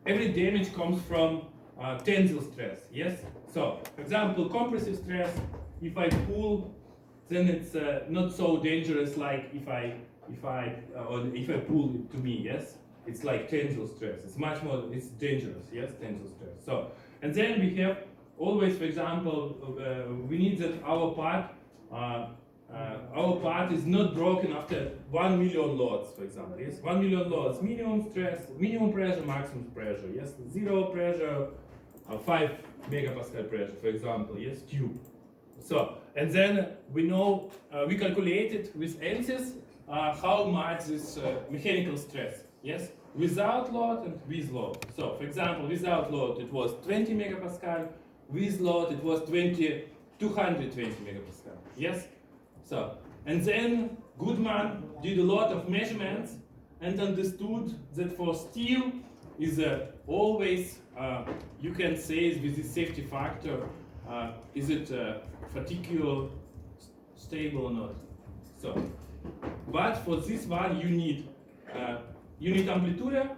every damage comes from tensile stress. Yes. So, for example, compressive stress. If I pull, then it's not so dangerous like if I pull it to me. Yes. It's like tensile stress. It's much more. It's dangerous. Yes, tensile stress. So, and then we have always, for example, we need that our part is not broken after 1 million loads, for example. Yes, 1 million loads, minimum stress, minimum pressure, maximum pressure. Yes, 0 pressure, 5 megapascal pressure, for example. Yes, tube. So, and then we know we calculated with ANSYS how much is mechanical stress. Yes, without load and with load. So, for example, without load it was 20 megapascal. With load it was 220 megapascal. Yes. So, and then Goodman did a lot of measurements and understood that for steel is always, you can say with this safety factor, is it fatigue stable or not? So, but for this one you need amplitude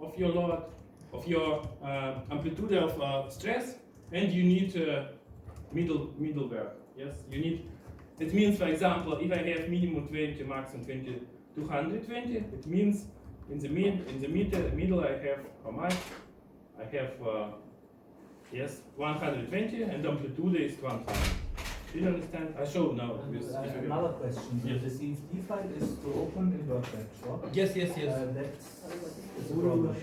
of your load, of your amplitude of stress, and you need middleware. Yes, you need. It means, for example, if I have minimum 20, maximum 20, 220, it means in the middle I have how much? I have yes, 120, and amplitude is 100. Do you understand? I show now. Another question. Yes. The CSV file is to open in WordPress, right? Yes. That's a problem.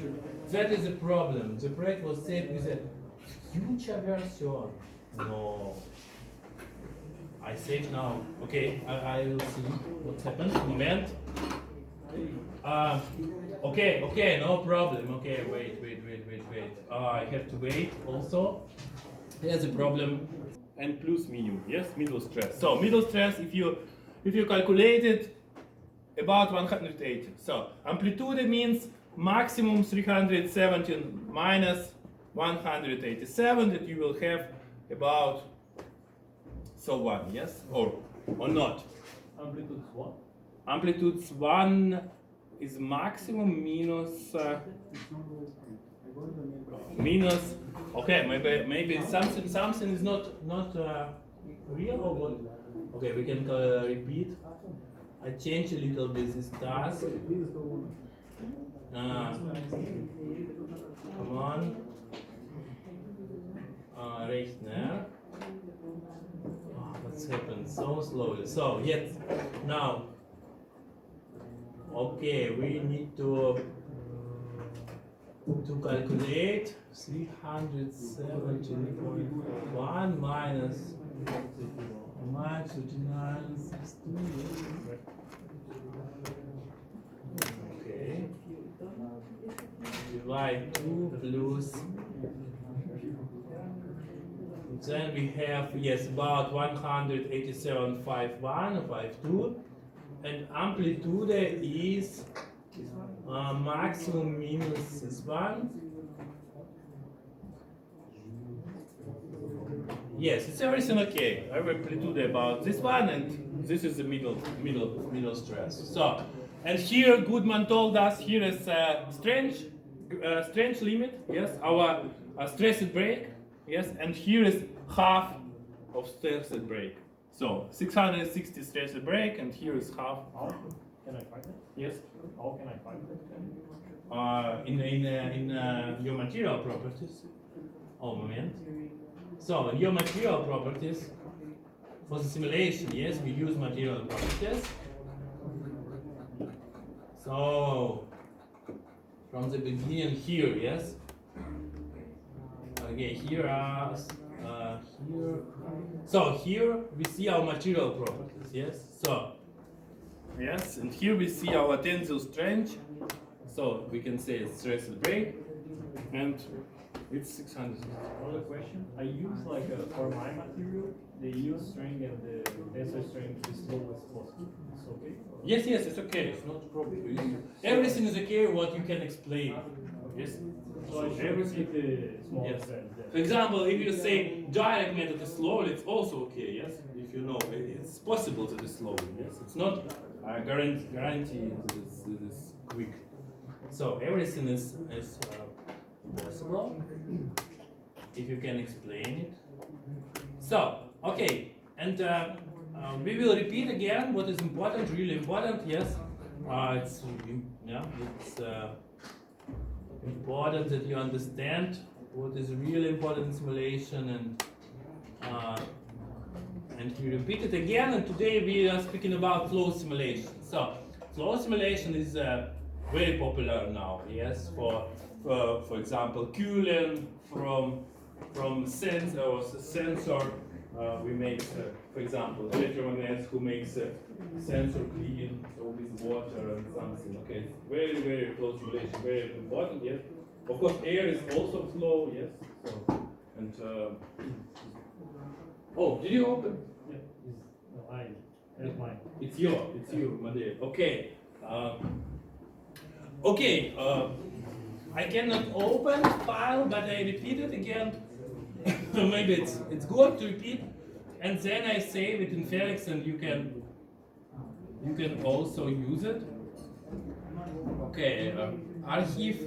That is a problem. The project was saved with a future version. No. I save now. Okay, I will see what happens. Moment. Okay, no problem. Okay, wait. I have to wait also. There's a problem. And plus minimum, yes, middle stress. So middle stress, if you calculate it, about 180. So amplitude means maximum 317 minus 187, that you will have about so 1, yes, or not. Amplitude what? Amplitude 1 is maximum minus minus. Okay, maybe something is not real or what? Okay, we can repeat. I change a little bit this task. Come on. Rechner. What's happened so slowly? So yet now. Okay, we need to calculate 370.1 minus 39.16. Okay. Divide 2 plus. Then we have, yes, about 187.51 or 52. And amplitude is maximum minus this one. Yes, it's everything okay. I will amplitude about this one, and this is the middle stress. So, and here Goodman told us here is strange limit. Yes, our stressed break. Yes, and here is half of stressed break. So 660 stressed break, and here is half. How can I find it? Yes. How can I find it? In your material properties. Oh, moment. So in your material properties, for the simulation, yes, we use material properties. So from the beginning here, yes. Okay, here are here. So here we see our material properties, yes. So yes, and here we see our tensile strength. So we can say it's stress break, and it's 600. Another question. I use for my material, the yield strength and the tensile strength is lowest possible. It's okay? Yes, it's okay. It's not a problem. Everything is okay. What you can explain. Yes. So I should everything the small yes. set. For example, if you say direct method is slow, it's also okay. Yes. If you know it's possible that it's slow. Yes. It's not a guarantee that it's quick. So everything is flow? If you can explain it. So, okay, and we will repeat again what is important, really important. Yes, it's important that you understand what is really important in simulation, and we repeat it again. And today we are speaking about flow simulation. So, flow simulation is very popular now. Yes, for example, cooling from sensor. We make, for example, electromagnets who makes sensor clean, so with water and something. Okay, it's very, very flow simulation, very important. Yes, of course, air is also flow. Yes, so and oh, did you open? Yeah, no, that's mine. It's you, Madea. Okay. Okay. I cannot open file, but I repeat it again. Maybe it's good to repeat, and then I save it in Felix, and you can also use it. Okay, archive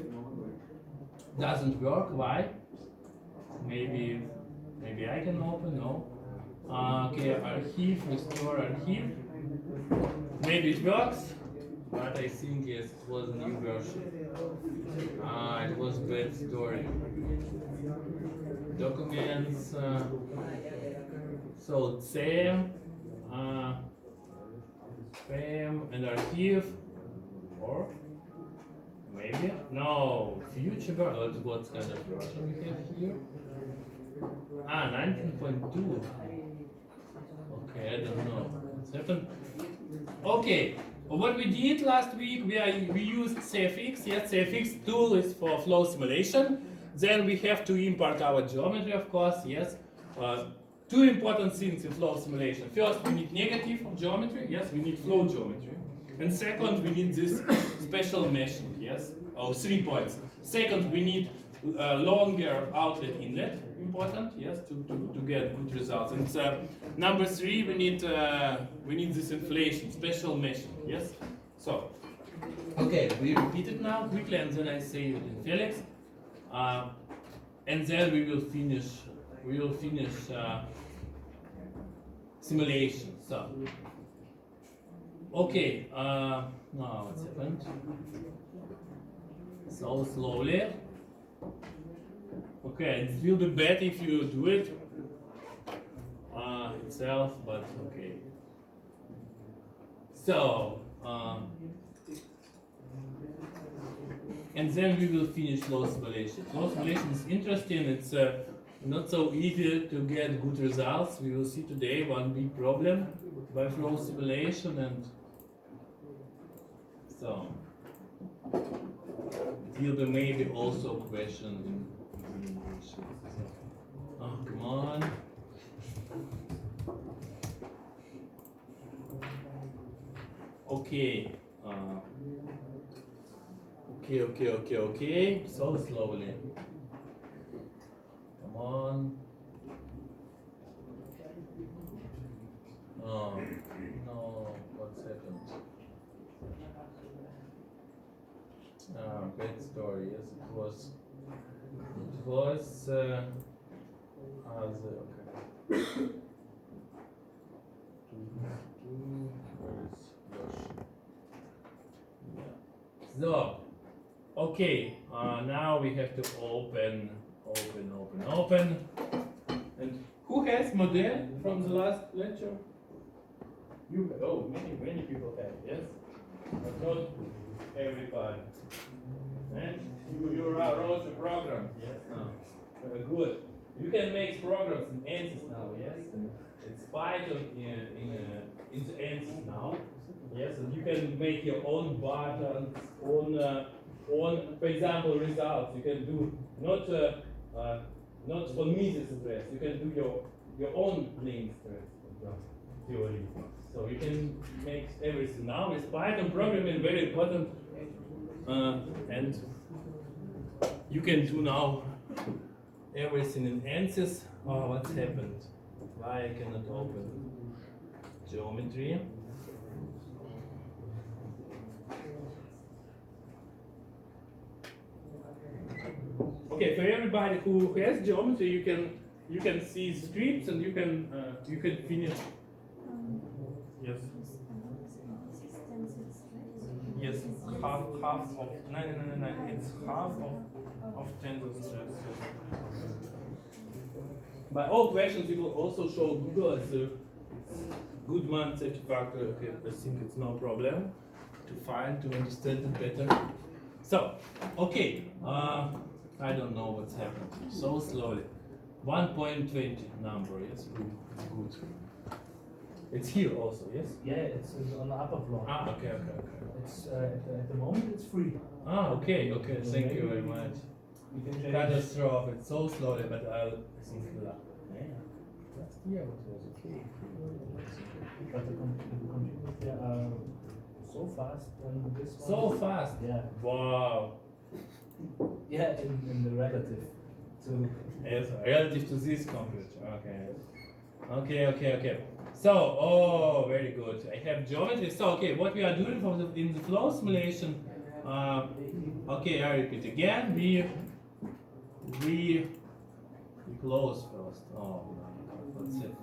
doesn't work. Why? Maybe I can open. No. Okay, archive, restore archive. Maybe it works, but I think yes, it was a new version. It was bad story. Documents. So same, spam and archive, or maybe no future version. What kind of version we have here? 19.2. Okay, I don't know what's happened. Okay, what we did last week, we used CFX. Yes, CFX tool is for flow simulation. Then we have to import our geometry, of course. Yes, two important things in flow simulation. First, we need negative geometry. Yes, we need flow geometry. And second, we need this special meshing. Yes, 3 points. Second, we need longer outlet inlet. Important, yes, to get good results. And number 3, we need this inflation, special meshing. Yes. So, okay, we repeat it now quickly, and then I say it in Felix, and then we will finish. Simulation. So, okay. Now what's happened? So slowly. Okay, it will be better if you do it itself, but okay. So, and then we will finish flow simulation. Flow simulation is interesting. It's not so easy to get good results. We will see today one big problem by flow simulation, and so it will be maybe also question. Oh, come on. Okay. Okay. So slowly. Come on. Oh, no. What's happened? Bad story. Yes, it was. Okay. So, okay, now we have to open. And who has model from the last lecture? You have. Oh, many people have, yes? But not everybody. And you wrote the program, yes? Good. You can make programs in ANSYS now, yes? It's Python in the ANSYS now. Yes, and you can make your own buttons, own, for example, results. You can do not von Mises address. You can do your own plane stress theory. So you can make everything now with Python programming, very important, and you can do now everything in ANSYS. Oh, what's happened? Why I cannot open geometry? Okay, for everybody who has geometry, you can see scripts and you can finish. Yes. Yes, half of no. It's half of tensor stress. By all questions, we will also show Google as a good man safety factor. Okay, I think it's no problem to understand it better. So, okay, I don't know what's happening. So slowly. 1.20 number, yes, good. It's here also, yes? Yeah, it's on the upper floor. Ah, okay. It's at the moment it's free. Ah, okay, thank you very much. You can change. Catastrophe, it's so slowly, but I think last year it was okay. But the computers they are so fast and this one. So fast? Yeah. Wow. Yeah, in the relative to. Yes, relative to this computer. Okay. So, oh, very good. I have geometry. So, okay, what we are doing in the flow simulation. Okay, I repeat again. We close first. Oh, what's it?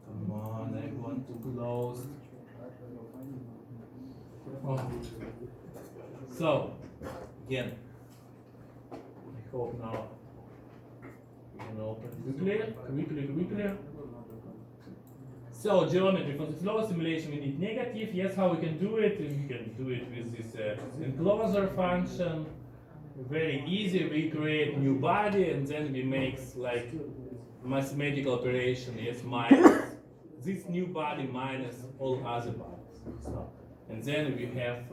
Come on, I want to close. Oh. So, again, I hope now we can open quickly. So, geometry for the flow simulation we need negative. Yes, how we can do it? We can do it with this enclosure function. Very easy. We create new body and then we make like mathematical operation. Yes, minus this new body minus all other bodies. So, and then we have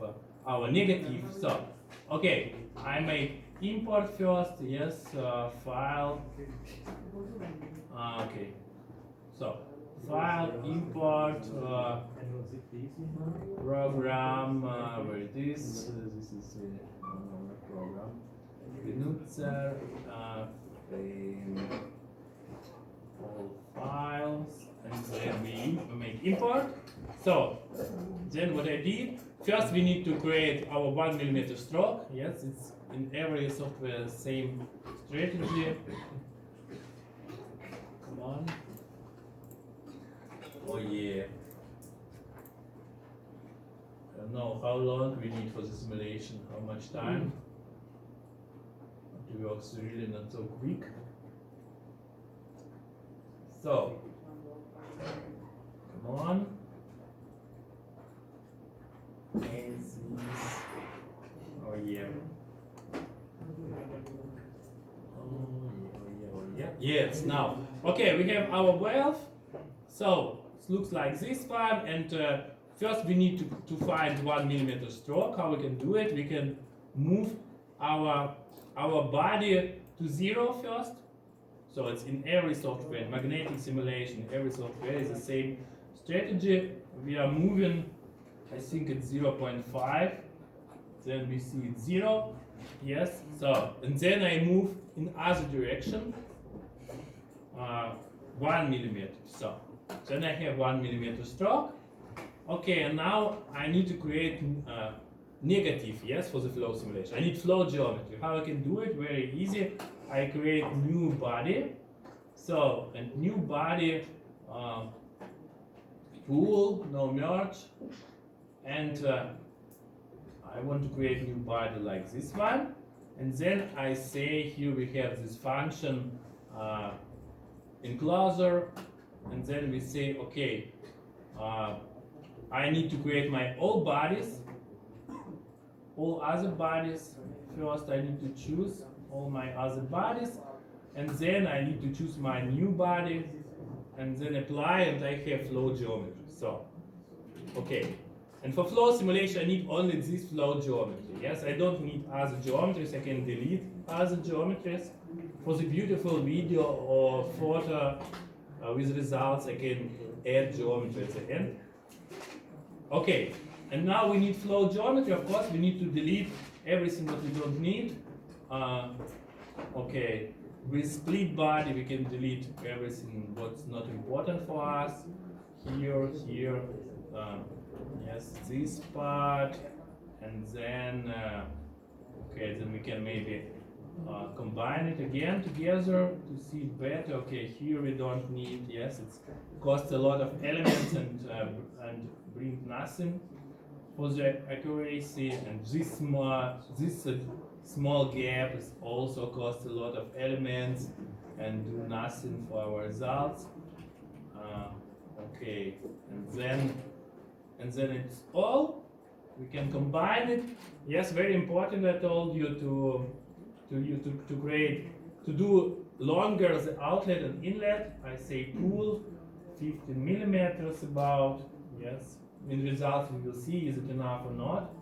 our negative. So, okay, I make import first. Yes, file. Okay, so file import program. Where it is? This is program. Benutzer all files, and then we make import. So then what I did, first we need to create our 1 mm stroke. Yes, it's in every software same strategy. Come on. Oh yeah. I don't know how long we need for the simulation, how much time. It works really not so quick. So, come on. ANSYS. Oh yeah. Yes, now. Okay, we have our valve. So, it looks like this one. And first we need to find 1 mm stroke. How we can do it? We can move our body to 0 first. So it's in every software, magnetic simulation, every software is the same strategy. We are moving, I think it's 0.5, then we see it's 0, yes. So, and then I move in other direction, 1 mm. So, then I have 1 mm stroke. Okay, and now I need to create negative, yes, for the flow simulation. I need flow geometry. How I can do it? Very easy. I create new body. So, a new body, pool, no merge, and I want to create a new body like this one. And then I say here we have this function enclosure, and then we say, okay, I need to create my all bodies, all other bodies. First I need to choose all my other bodies, and then I need to choose my new body, and then apply, and I have flow geometry. So, okay. And for flow simulation, I need only this flow geometry. Yes, I don't need other geometries. I can delete other geometries. For the beautiful video or photo with results, I can add geometry at the end. Okay, and now we need flow geometry. Of course, we need to delete everything that we don't need. Okay, with split body, we can delete everything what's not important for us. Here, yes, this part, and then Okay, then we can maybe combine it again together to see it better. Okay, here we don't need, yes, it costs a lot of elements and bring nothing for the accuracy. And this small gap is also costs a lot of elements and do nothing for our results. Okay, and then it's all. We can combine it. Yes, very important. I told you to create, to do longer the outlet and inlet. I say pool 15 millimeters about. Yes, in results we will see is it enough or not.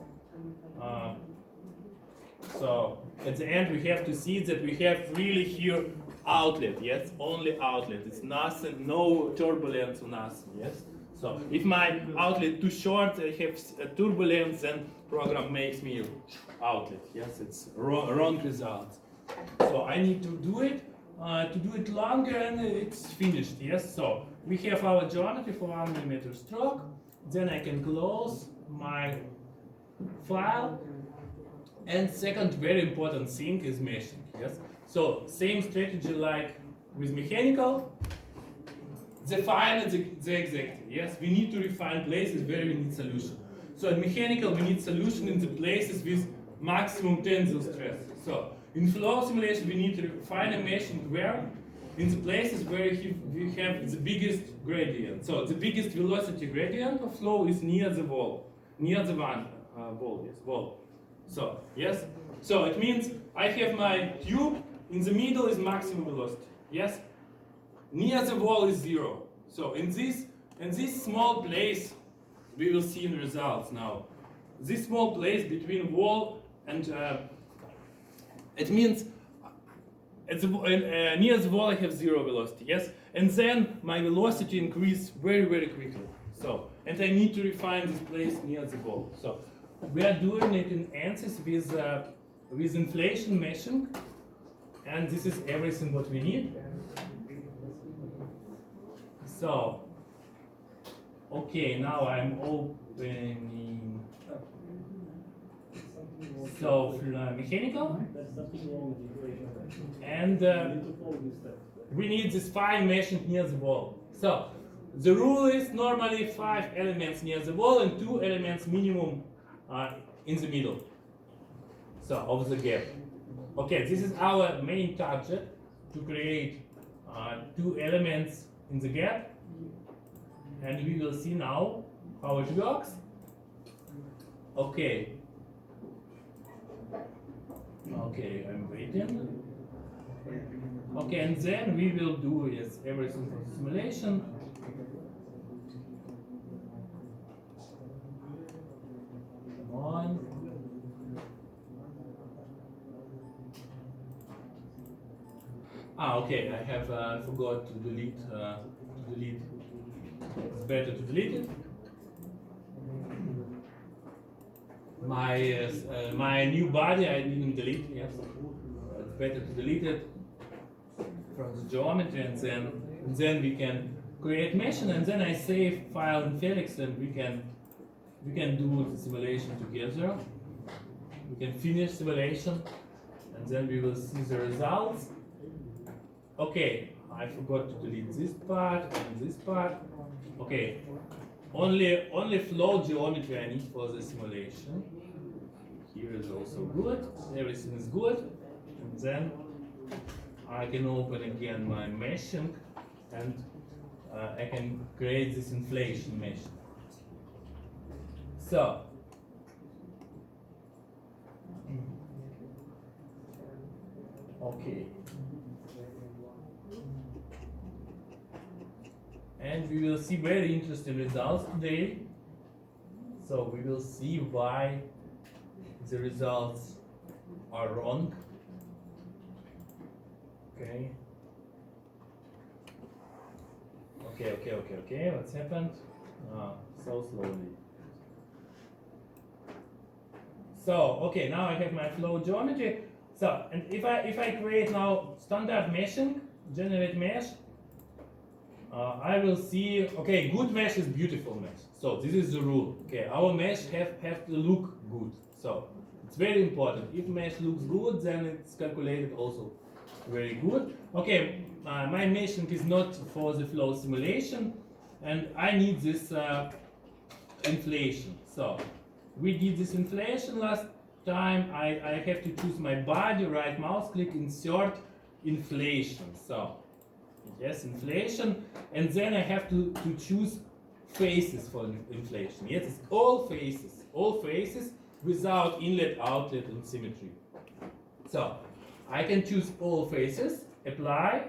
So at the end we have to see that we have really here outlet. Yes, only outlet. It's nothing, no turbulence or nothing. Yes. So if my outlet too short, I have a turbulence, then program makes me outlet. Yes, it's wrong result. So I need to do it longer, and it's finished. Yes. So we have our geometry for 1 millimeter stroke. Then I can close my file. And second very important thing is meshing. Yes. So same strategy like with mechanical. Define the exact. Yes, we need to refine places where we need solution. So in mechanical, we need solution in the places with maximum tensile stress. So in flow simulation, we need to refine a meshing where in the places where we have the biggest gradient. So the biggest velocity gradient of flow is near the wall, near the wall. So yes, so it means I have my tube. In the middle is maximum velocity. Yes. Near the wall is 0. So in this small place, we will see in the results now. This small place between wall and it means near the wall I have 0 velocity. Yes, and then my velocity increases very quickly. So and I need to refine this place near the wall. So we are doing it in ANSYS with inflation meshing, and this is everything what we need. So, okay, now I'm opening. So, mechanical, and we need this 5 meshing near the wall. So, the rule is normally 5 elements near the wall and 2 elements minimum in the middle. So, of the gap. Okay, this is our main target, to create 2 elements in the gap, and we will see now how it works. Okay, I'm waiting. Okay, and then we will do everything for the simulation. Come on. Okay, I have forgot to delete. It's better to delete it. My new body I didn't delete. Yes, it's better to delete it from the geometry, and then we can create meshing, and then I save file in Felix, and we can do the simulation together. We can finish simulation, and then we will see the results. Okay, I forgot to delete this part and this part. Okay, only flow geometry I need for the simulation. Here is also good. Everything is good. And then I can open again my meshing, and I can create this inflation meshing. So. Okay. And we will see very interesting results today. So we will see why the results are wrong. Okay. Okay. What's happened? So slowly. So okay, now I have my flow geometry. So and if I create now standard meshing, generate mesh. I will see, okay, good mesh is beautiful mesh. So this is the rule. Okay, our mesh have to look good. So It's very important. If mesh looks good, then it's calculated also very good. Okay, my meshing is not for the flow simulation, and I need this inflation. So we did this inflation last time. I have to choose my body, right mouse click, insert inflation. So yes, inflation, and then I have to choose faces for inflation. Yes, it's all faces without inlet, outlet, and symmetry. So I can choose all faces, apply,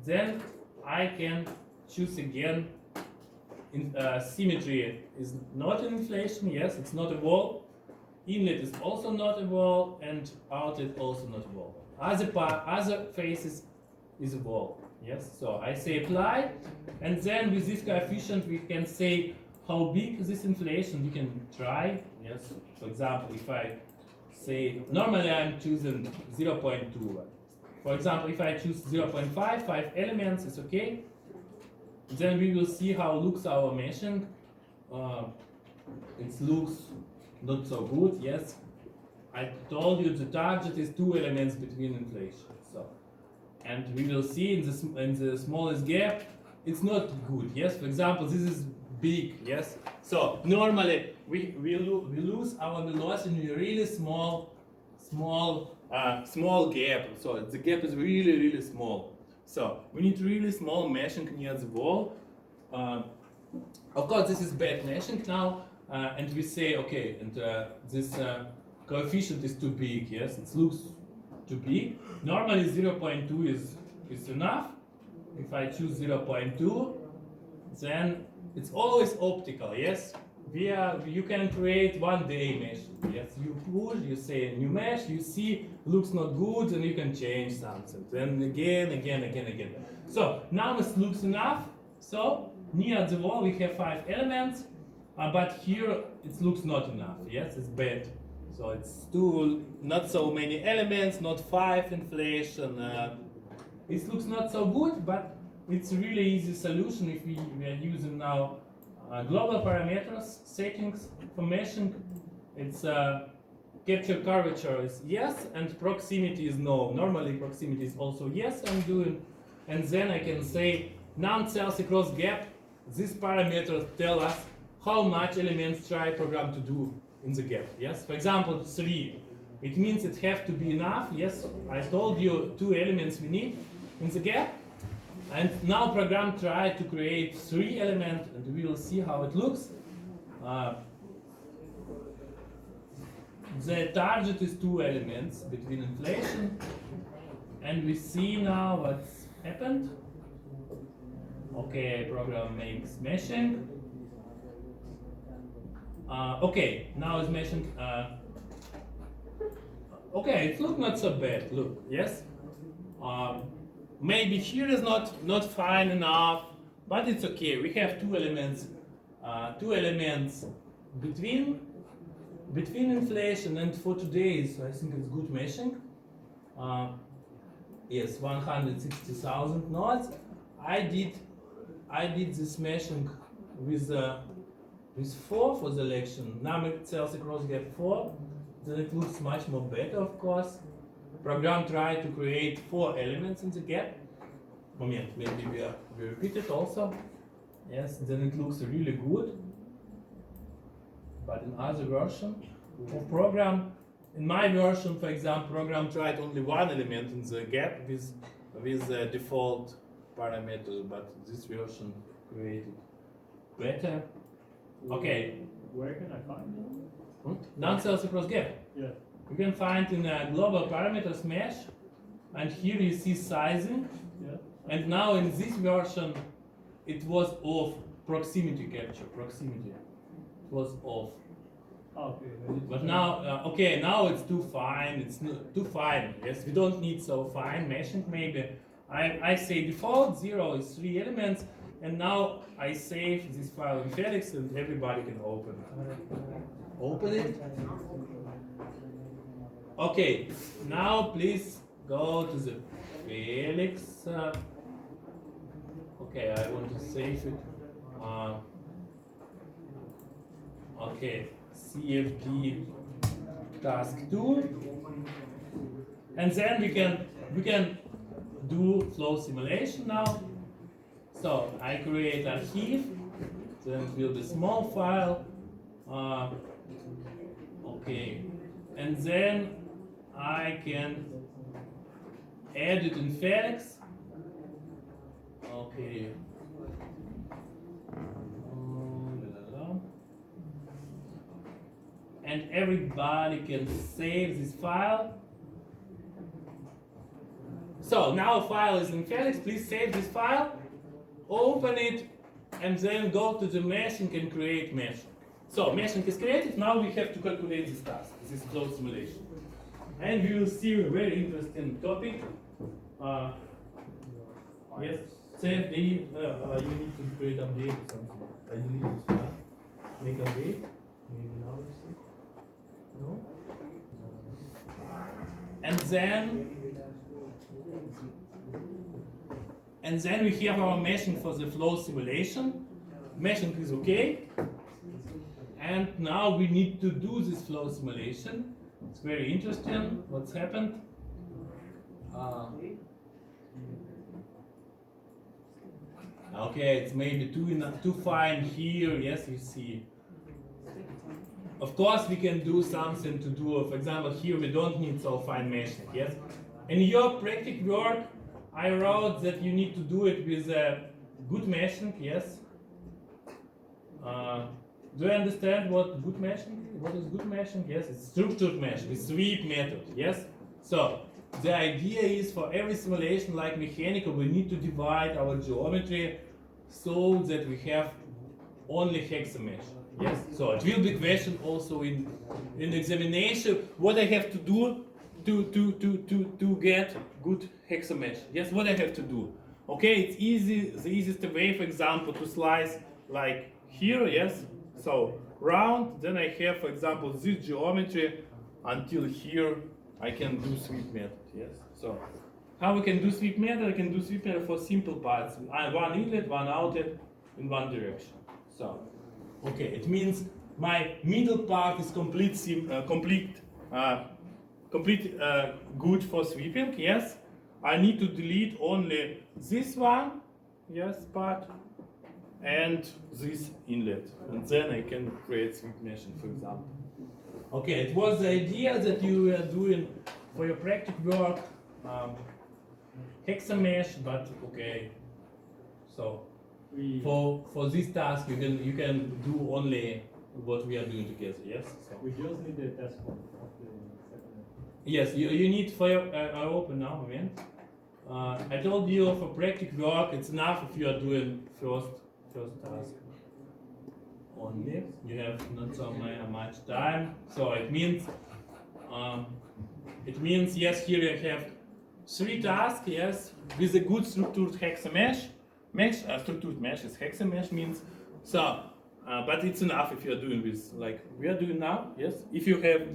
then I can choose again. Symmetry is not an inflation, yes, it's not a wall. Inlet is also not a wall, and outlet also not a wall. Other faces is a wall, yes. So I say apply, and then with this coefficient we can say how big this inflation. We can try, yes. For example, if I say normally I'm choosing 0.2. For example, if I choose 0.5, 5 elements, it's okay. Then we will see how looks our meshing. It looks not so good, yes. I told you the target is 2 elements between inflation. So, and we will see in the smallest gap, it's not good, yes. For example, this is big, yes. So normally we lose our velocity in a really small gap. So the gap is really small. So we need really small meshing near the wall. Of course, this is bad meshing now, and we say okay, and this coefficient is too big. Yes, it looks too big. Normally 0.2 is enough. If I choose 0.2, then it's always optical. Yes, you can create one day mesh. Yes, you push, you say new mesh, you see looks not good, and you can change something. Then again. So now it looks enough. So near the wall we have 5 elements, but here it looks not enough. Yes, it's bad. So it's not so many elements, not 5 inflation. It looks not so good, but it's a really easy solution if we are using now global parameters settings for meshing. It's capture curvature is yes, and proximity is no. Normally proximity is also yes, I'm doing, and then I can say non-cells across gap. These parameters tell us how much elements try program to do in the gap. Yes, for example 3. It means it have to be enough. Yes, I told you 2 elements we need in the gap. And now program try to create 3 elements, and we will see how it looks. The target is 2 elements between inflation, and we see now what's happened. Okay, program makes meshing. Okay, now it's meshing. Okay, it looks not so bad. Look, yes. Maybe here is not fine enough, but it's okay. We have 2 elements between inflation, and for today, so I think it's good meshing. Yes, 160,000 nodes. I did this meshing with 4 for selection. Number cells across gap 4. Then it looks much more better, of course. Program tried to create 4 elements in the gap. Moment, maybe we repeat it also. Yes, then it looks really good. But in other version of program, in my version, for example, program tried only 1 element in the gap with default parameters, but this version created better. Okay. Where can I find it? Non-cells across gap. Yeah. You can find in a global parameters mesh, and here you see sizing. Yeah. And now in this version, it was off proximity capture. Proximity it was off. Okay. But now, okay, now it's too fine. It's too fine. Yes, we don't need so fine meshing. Maybe I say default 0 is 3 elements, and now I save this file in Felix, and everybody can open it. Open it. Okay, now please go to the Felix. Okay, I want to save it. Okay, CFD task 2, and then we can do flow simulation now. So I create archive, then build a small file. Okay, and then I can add it in Felix. Okay. And everybody can save this file. So now file is in Felix. Please save this file, open it, and then go to the meshing and create meshing. So meshing is created. Now we have to calculate this task, this flow simulation. And we will see a very interesting topic. Yes, save the, you need to create update or something. I delete this file. Make update. Maybe now you see. No? And then we have our meshing for the flow simulation. Meshing is okay. And now we need to do this flow simulation. It's very interesting what's happened. Okay, it's maybe too fine here. Yes, you see. Of course, we can do something to do. For example, here we don't need so fine meshing. Yes. In your practical work, I wrote that you need to do it with good meshing. Yes. Do you understand what good meshing is? What is good meshing? Yes, it's structured mesh with sweep method. Yes. So the idea is for every simulation like mechanical, we need to divide our geometry so that we have only hexamesh. Yes. So it will be question also in examination what I have to do to get good hexamesh. Yes. What I have to do. Okay. It's easy. The easiest way, for example, to slice like here. Yes. So round. Then I have, for example, this geometry until here. I can do sweep method. Yes. So how we can do sweep method? I can do sweep method for simple parts. One inlet, one outlet in one direction. So okay, it means my middle part is complete good for sweeping. Yes. I need to delete only this one. Yes, part. And this inlet, and then I can create sweep meshing, for example. Okay, it was the idea that you were doing for your practical work hexamesh, but okay. So for this task, you can do only what we are doing together. Yes. So we just need the test form of the second. Yes, you need for your. I open now. Moment. I told you for practical work, it's enough if you are doing first task only. You have not so much time, so it means yes, here you have 3 tasks. Yes, with a good structured hexamesh. Structured mesh is hexamesh means so, but it's enough if you are doing this like we are doing now. Yes, if you have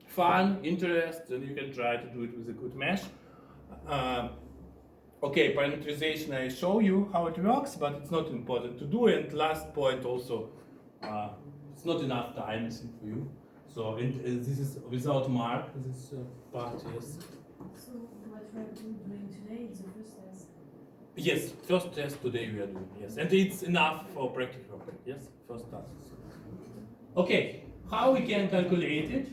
fun, interest, then you can try to do it with a good mesh. Okay, parameterization, I show you how it works, but it's not important to do. And last point also, it's not enough time, I think, for you. So this is without mark, this part, yes. So what we are doing today is the first test? Yes, first test today we are doing, yes. And it's enough for practical work, yes, first task. Okay, how we can calculate it?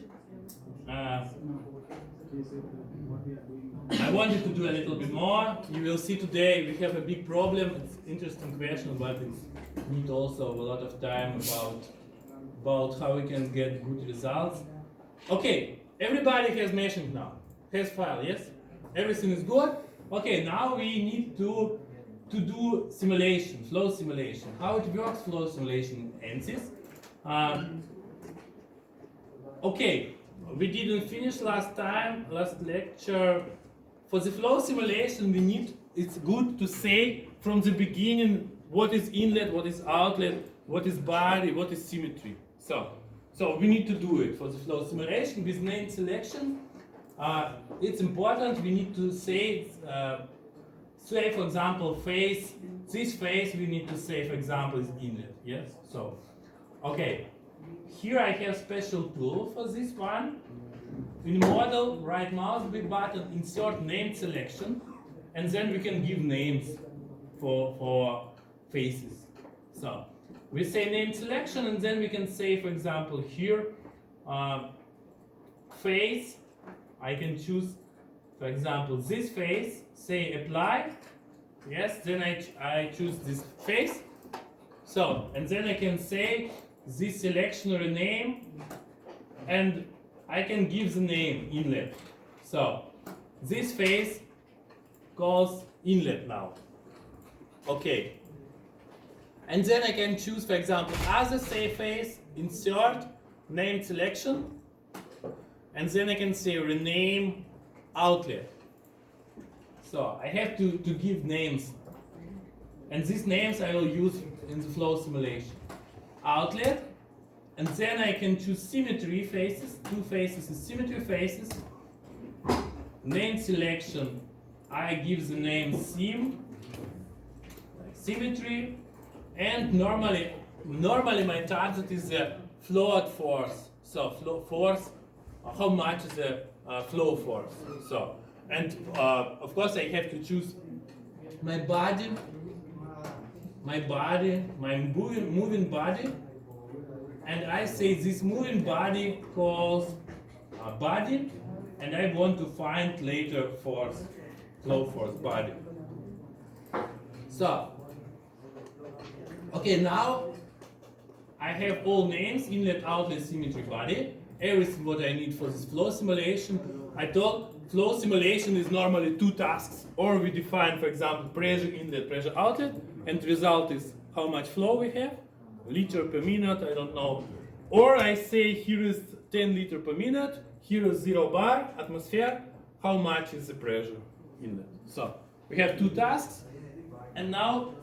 I wanted to do a little bit more. You will see today we have a big problem. It's an interesting question, but it needs also a lot of time about how we can get good results. Okay, everybody has meshing now. Has file, yes? Everything is good. Okay, now we need to do simulation, flow simulation. How it works, flow simulation in ANSYS. Okay, we didn't finish last lecture. For the flow simulation, it's good to say from the beginning what is inlet, what is outlet, what is body, what is symmetry. So we need to do it for the flow simulation with name selection. It's important. We need to say, for example, phase. This phase we need to say, for example, is inlet. Yes. So, okay. here I have special tool for this one. In model, right mouse button, insert named selection, and then we can give names for faces. So we say name selection, and then we can say, for example, here face. I can choose, for example, this face. Say apply. Yes. Then I choose this face. So and then I can say this selection rename, and I can give the name inlet. So this face calls inlet now. Okay. And then I can choose, for example, other say face, insert, name selection, and then I can say rename outlet. So I have to give names. And these names I will use in the flow simulation. Outlet, and then I can choose symmetry faces, two faces is symmetry faces. Name selection, I give the name sim, like symmetry, and normally my target is the flow force. So flow force, how much is the flow force? So, and of course I have to choose my body, my moving body, and I say this moving body calls body, and I want to find later force, flow force body. So, okay, now I have all names, inlet, outlet, symmetry, body, everything what I need for this flow simulation. I thought flow simulation is normally two tasks, or we define, for example, pressure inlet, pressure outlet, and result is how much flow we have, liter per minute, I don't know. Or I say here is 10 liter per minute, here is 0 bar, atmosphere, how much is the pressure inlet. So we have two tasks, and now,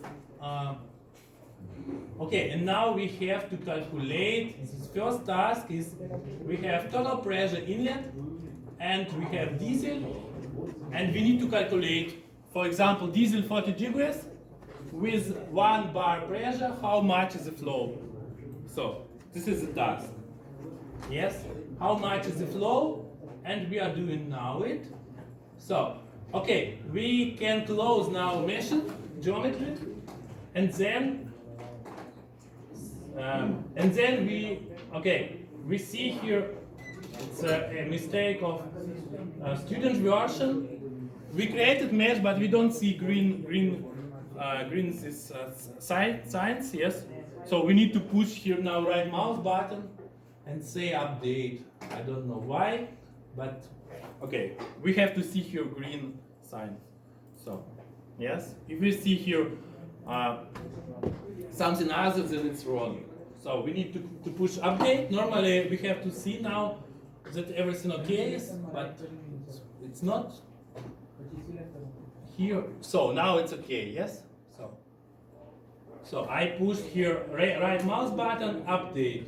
okay, and now we have to calculate, this first task is, we have total pressure inlet, and we have diesel, and we need to calculate, for example, diesel 40 degrees, with 1 bar pressure, how much is the flow? So, this is the task. Yes? How much is the flow? And we are doing now it. So, okay, we can close now meshing geometry, and then we see here it's a mistake of student version. We created mesh, but we don't see green is signs, yes. So we need to push here now right mouse button and say update. I don't know why, but okay, we have to see here green sign. So yes, if we see here something other, then it's wrong. So we need to push update. Normally we have to see now that everything okay is, but it's not here. So now it's okay, yes? So I push here right mouse button, update.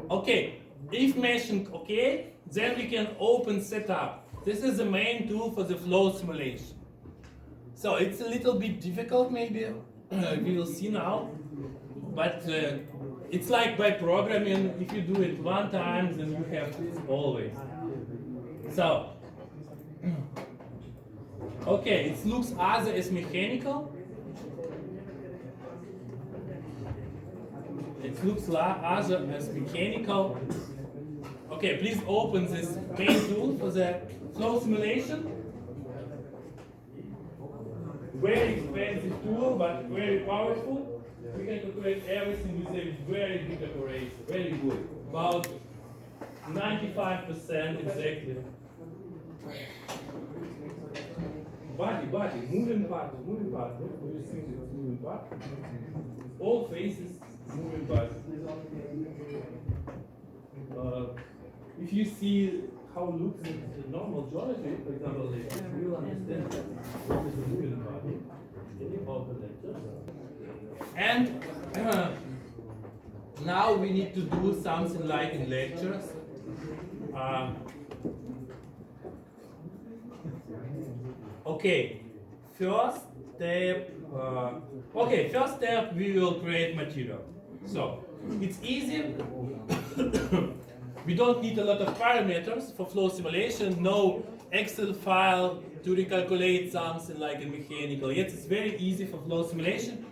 Okay, if meshing okay, then we can open setup. This is the main tool for the flow simulation. So it's a little bit difficult maybe, we will see now, but it's like by programming, if you do it one time, then you have to always. So, okay, it looks other as mechanical. It looks other as mechanical. Okay, please open this main tool for the flow simulation. Very expensive tool, but very powerful. We can calculate everything with a very good operation, very good. About 95% exactly. Body, moving part. What do you think is moving part? All faces, moving part. If you see how it looks in normal geometry, for example, you will understand what is the moving body. And now we need to do something like in lectures. Okay, first step we will create material. So It's easy. We don't need a lot of parameters for flow simulation. No Excel file to recalculate something like in mechanical. Yes, it's very easy for flow simulation.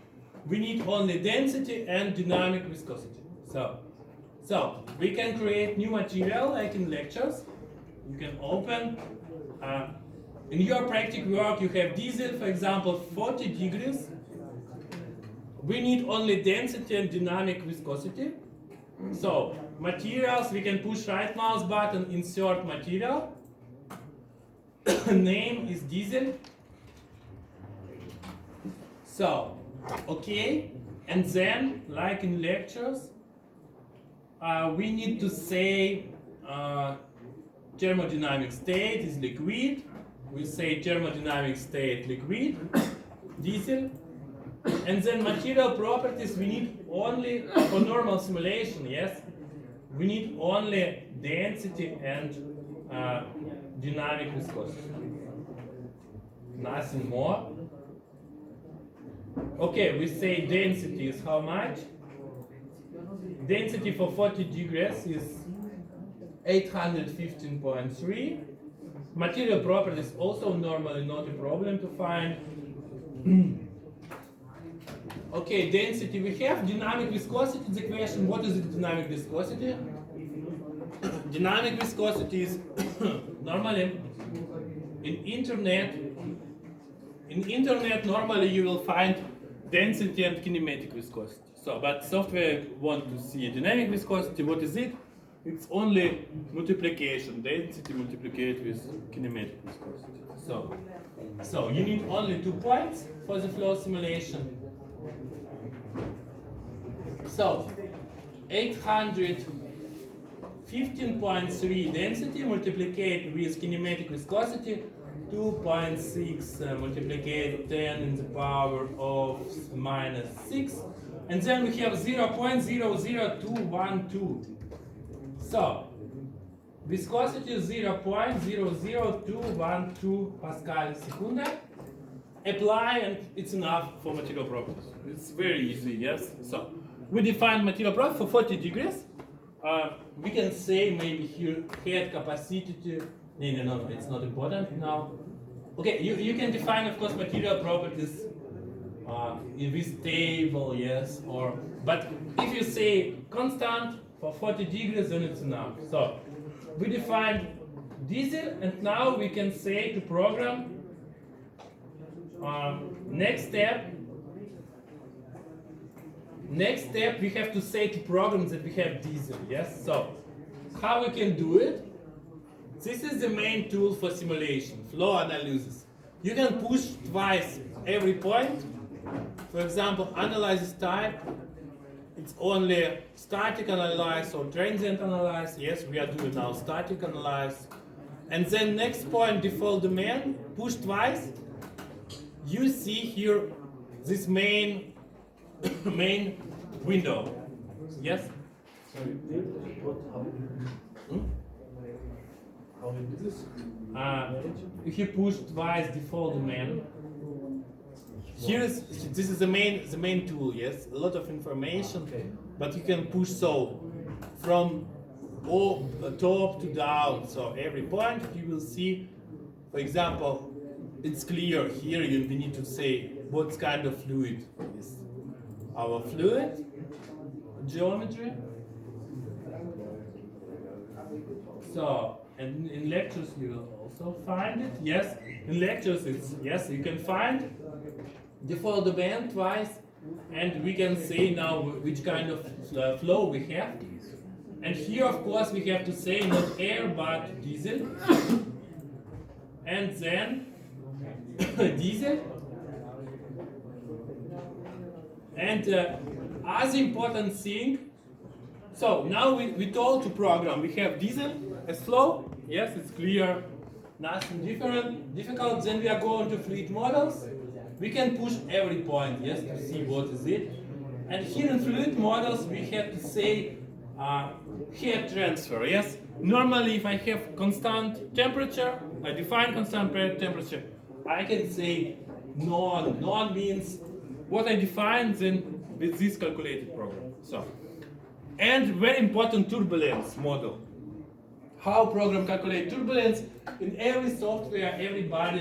We need only density and dynamic viscosity. So we can create new material like in lectures. You can open. In your practical work, you have diesel, for example, 40 degrees. We need only density and dynamic viscosity. So materials, we can push right mouse button, insert material. Name is diesel. So, okay, and then, like in lectures, we need to say thermodynamic state is liquid. We say thermodynamic state liquid, diesel. And then material properties we need only for normal simulation, yes? We need only density and dynamic viscosity. Nothing more. Okay, we say density is how much? Density for 40 degrees is 815.3. Material properties also normally not a problem to find. Okay, density we have. Dynamic viscosity, the question, what is the dynamic viscosity? Dynamic viscosity is normally in internet normally you will find density and kinematic viscosity. So, but software want to see dynamic viscosity. What is it? It's only multiplication, density multiplied with kinematic viscosity. So you need only 2 points for the flow simulation. So 815.3 density multiplied with kinematic viscosity, 2.6 multiplied 10 in the power of minus 6, and then we have 0.00212. So viscosity is 0.00212 Pascal secunda. Apply and it's enough for material properties. It's very easy, yes? So we define material property for 40 degrees. We can say maybe here head capacity. No, it's not important now. Okay, you can define, of course, material properties in this table, yes, but if you say constant for 40 degrees, then it's enough. So we define diesel, and now we can say to program next step we have to say to program that we have diesel, yes? So how we can do it? This is the main tool for simulation, flow analysis. You can push twice every point. For example, analysis type, it's only static analyze or transient analyze. Yes, we are doing now static analyze. And then next point, default domain, push twice. You see here this main window. Yes? If you push twice default domain, this is the main tool. Yes, a lot of information, but you can push so from top to down. So every point you will see, for example, it's clear here. We need to say what kind of fluid is our fluid geometry. So, and in lectures you will also find it. Yes, in lectures you can find default domain twice, and we can say now which kind of flow we have. And here, of course, we have to say not air but diesel, and then diesel. And other important thing. So now we told to program we have diesel as flow. Yes, it's clear, nothing difficult. Then we are going to fluid models. We can push every point, yes, to see what is it. And here in fluid models we have to say heat transfer. Yes, normally if I have constant temperature, I define constant temperature. I can say none. None means what I define then with this calculated program. So And very important turbulence model. How program calculate turbulence in every software, everybody